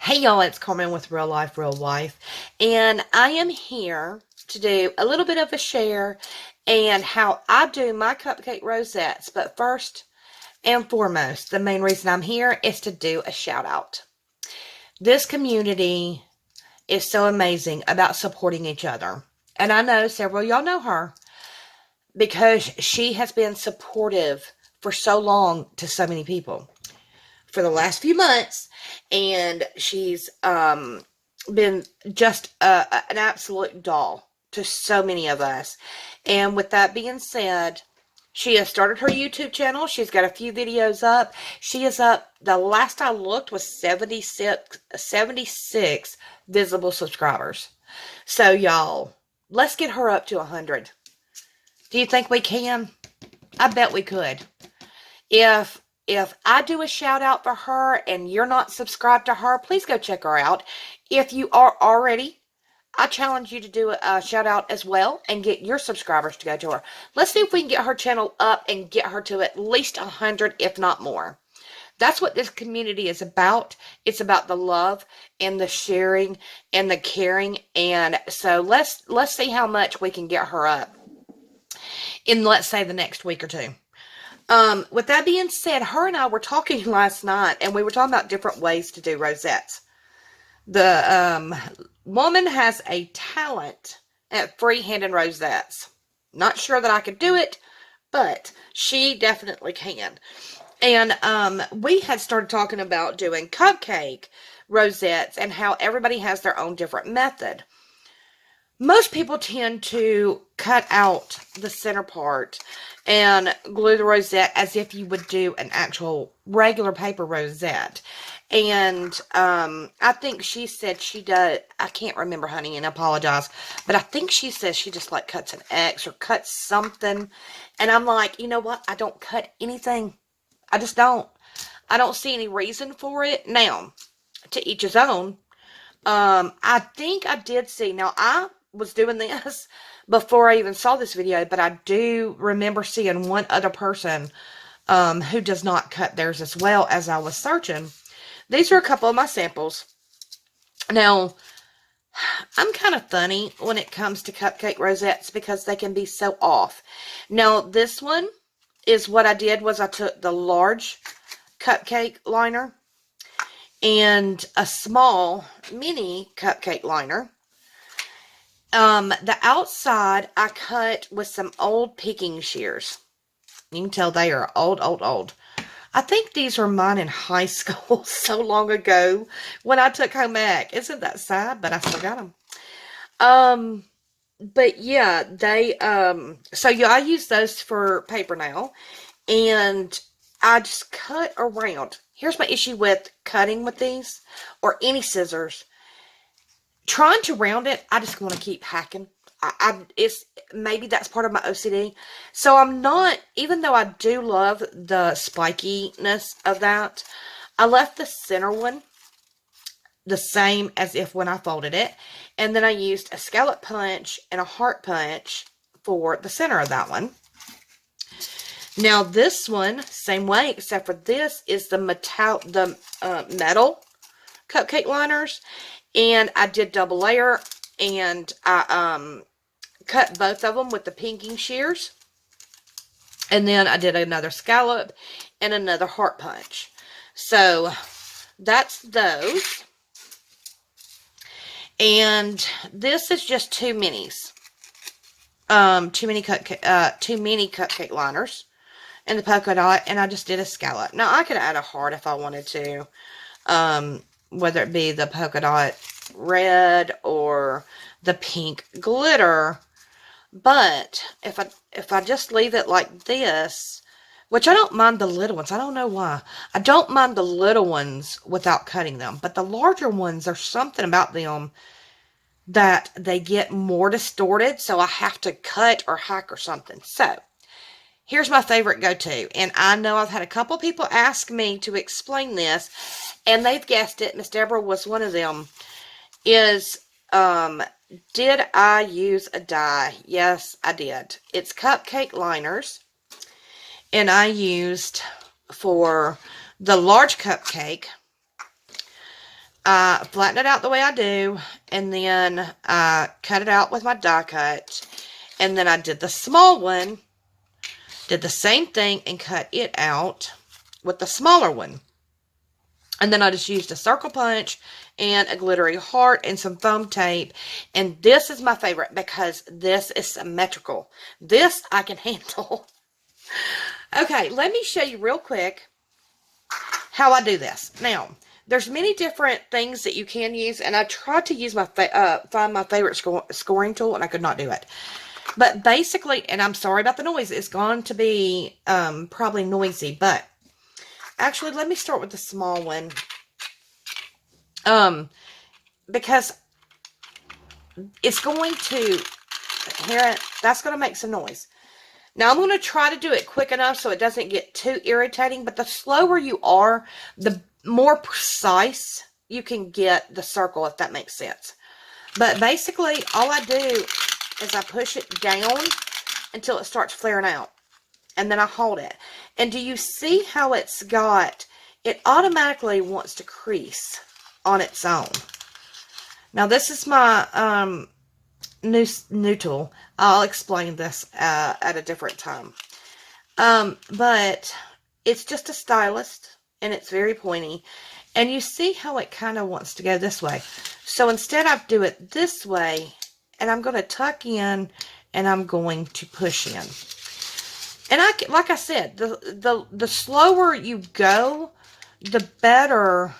Hey y'all, it's Carmen with Real Life, Real Wife, and I am here to do a little bit of a share and how I do my cupcake rosettes. But first and foremost, the main reason I'm here is to do a shout out. This community is so amazing about supporting each other. And I know several of y'all know her because she has been supportive for so long to so many people for the last few months, and she's been just an absolute doll to so many of us. And with that being said, she has started her YouTube channel. She's got a few videos up. She is up, the last I looked was 76 visible subscribers. So y'all, let's get her up to 100. Do you think we can? I bet we could. If I do a shout out for her and you're not subscribed to her, please go check her out. If you are already, I challenge you to do a shout out as well and get your subscribers to go to her. Let's see if we can get her channel up and get her to at least 100, if not more. That's what this community is about. It's about the love and the sharing and the caring. And so let's see how much we can get her up in, let's say, the next week or two. With that being said, her and I were talking last night, and we were talking about different ways to do rosettes. The woman has a talent at freehanding rosettes. Not sure that I could do it, but she definitely can. And we had started talking about doing cupcake rosettes and how everybody has their own different method. Most people tend to cut out the center part and glue the rosette as if you would do an actual regular paper rosette. And I think she said she does, I can't remember, honey, and I apologize, but I think she says she just like cuts an X or cuts something. And I'm like, you know what? I don't cut anything. I just don't. I don't see any reason for it. Now, to each his own. I think I did see, now I was doing this before I even saw this video, but I do remember seeing one other person who does not cut theirs as well as I was searching. These are a couple of my samples. Now, I'm kind of funny when it comes to cupcake rosettes because they can be so off. Now, this one is what I did was I took the large cupcake liner and a small mini cupcake liner. The outside I cut with some old picking shears. You can tell they are old. I think these were mine in high school so long ago when I took home ec. Isn't that sad? But I still got them. But yeah, they, so yeah, I use those for paper now. And I just cut around. Here's my issue with cutting with these or any scissors. Trying to round it, I just want to keep hacking. It's maybe that's part of my OCD. So I'm not, even though I do love the spikiness of that, I left the center one the same as if when I folded it. And then I used a scallop punch and a heart punch for the center of that one. Now this one, same way, except for this is the metal cupcake liners. And I did double layer, and I cut both of them with the pinking shears. And then I did another scallop and another heart punch. So that's those. And this is just two minis. Two mini cupcake liners and the polka dot, and I just did a scallop. Now I could add a heart if I wanted to. Whether it be the polka dot red or the pink glitter. But if I just leave it like this, which I don't mind the little ones. I don't know why. I don't mind the little ones without cutting them. But the larger ones, there's something about them that they get more distorted. So I have to cut or hack or something. So here's my favorite go-to. And I know I've had a couple people ask me to explain this. And they've guessed it. Miss Deborah was one of them. Is, did I use a die? Yes, I did. It's cupcake liners. And I used, for the large cupcake, I flatten it out the way I do, and then I cut it out with my die cut, and then I did the small one, did the same thing, and cut it out with the smaller one. And then I just used a circle punch and a glittery heart and some foam tape. And this is my favorite because this is symmetrical. This I can handle. Okay, let me show you real quick how I do this. Now, there's many different things that you can use, and I tried to use my find my favorite scoring tool, and I could not do it. But basically, and I'm sorry about the noise, it's going to be probably noisy, but actually, let me start with the small one. Because it's going to, hear it, that's going to make some noise. Now, I'm going to try to do it quick enough so it doesn't get too irritating, but the slower you are, the more precise you can get the circle, if that makes sense. But basically, all I do is I push it down until it starts flaring out. And then I hold it. And do you see how it's got, it automatically wants to crease on its own. Now, this is my new tool. I'll explain this at a different time. But it's just a stylist, and it's very pointy. And you see how it kind of wants to go this way. So instead, I do it this way, and I'm going to tuck in, and I'm going to push in. And like I said, the slower you go, the better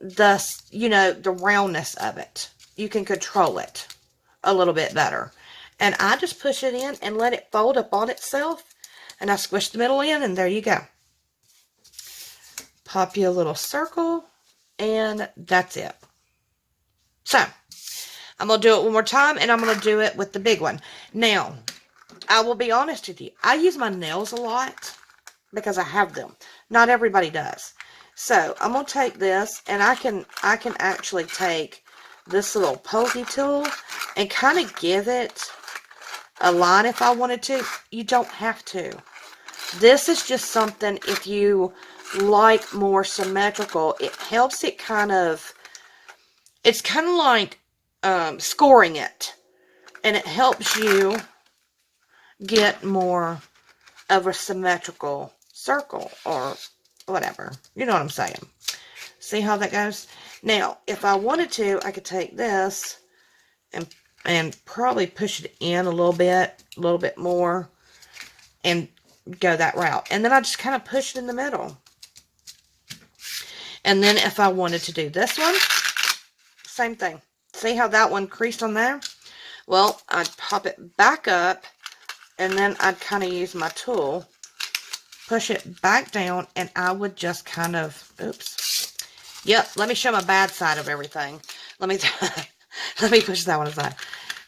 the roundness of it. You can control it a little bit better. And I just push it in and let it fold up on itself. And I squish the middle in, and there you go. Pop you a little circle, and that's it. So, I'm going to do it one more time, and I'm going to do it with the big one. Now, I will be honest with you. I use my nails a lot because I have them. Not everybody does. So I'm going to take this, and I can actually take this little pokey tool and kind of give it a line if I wanted to. You don't have to. This is just something if you like more symmetrical. It helps it kind of, it's kind of like scoring it. And it helps you get more of a symmetrical circle or whatever. You know what I'm saying. See how that goes? Now, if I wanted to, I could take this and probably push it in a little bit more and go that route. And then I just kind of push it in the middle. And then if I wanted to do this one, same thing. See how that one creased on there? Well, I'd pop it back up, and then I'd kind of use my tool, push it back down, and I would just kind of, oops. Yep, let me show my bad side of everything. Let me push that one aside.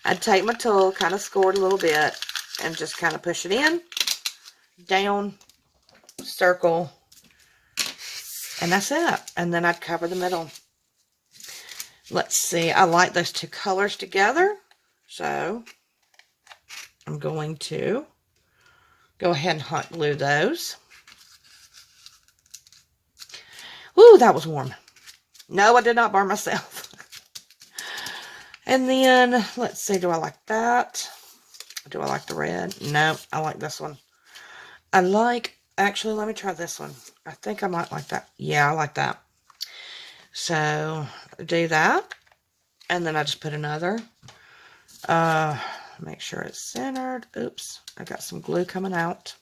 I'd take my tool, kind of score it a little bit, and just kind of push it in, down, circle, and that's it. And then I'd cover the middle. Let's see, I like those two colors together. So, I'm going to go ahead and hot glue those. Ooh, that was warm. No, I did not burn myself. And then, let's see, do I like that? Do I like the red? No, I like this one. Actually, let me try this one. I think I might like that. Yeah, I like that. So, do that. And then I just put another. Make sure it's centered. Oops, I got some glue coming out,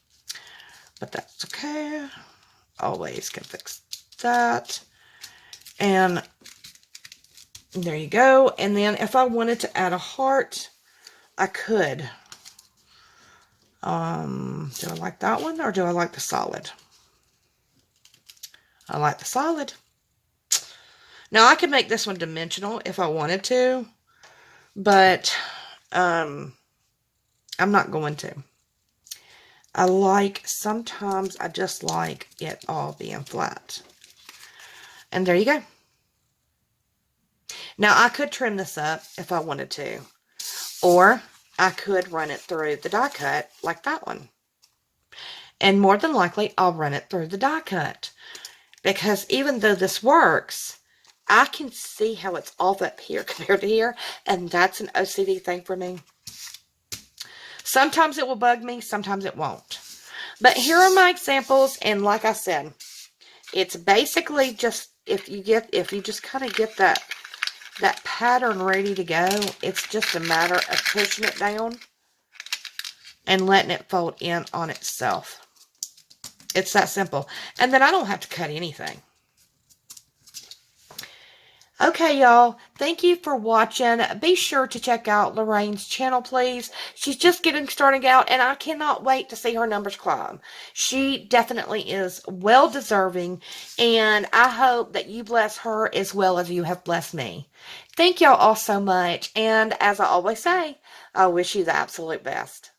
but that's okay. Always can fix that. And there you go. And then if I wanted to add a heart, I could. Do I like that one, or do I like the solid? I like the solid. Now I could make this one dimensional if I wanted to, but I'm not going to. Sometimes I just like it all being flat. And there you go. Now I could trim this up if I wanted to, or I could run it through the die cut like that one. And more than likely I'll run it through the die cut, because even though this works, I can see how it's off up here compared to here, and that's an OCD thing for me. Sometimes it will bug me, sometimes it won't. But here are my examples, and like I said, it's basically just if you just kind of get that pattern ready to go, it's just a matter of pushing it down and letting it fold in on itself. It's that simple. And then I don't have to cut anything. Okay, y'all. Thank you for watching. Be sure to check out Lorraine's channel, please. She's just getting started out, and I cannot wait to see her numbers climb. She definitely is well deserving, and I hope that you bless her as well as you have blessed me. Thank y'all all so much, and as I always say, I wish you the absolute best.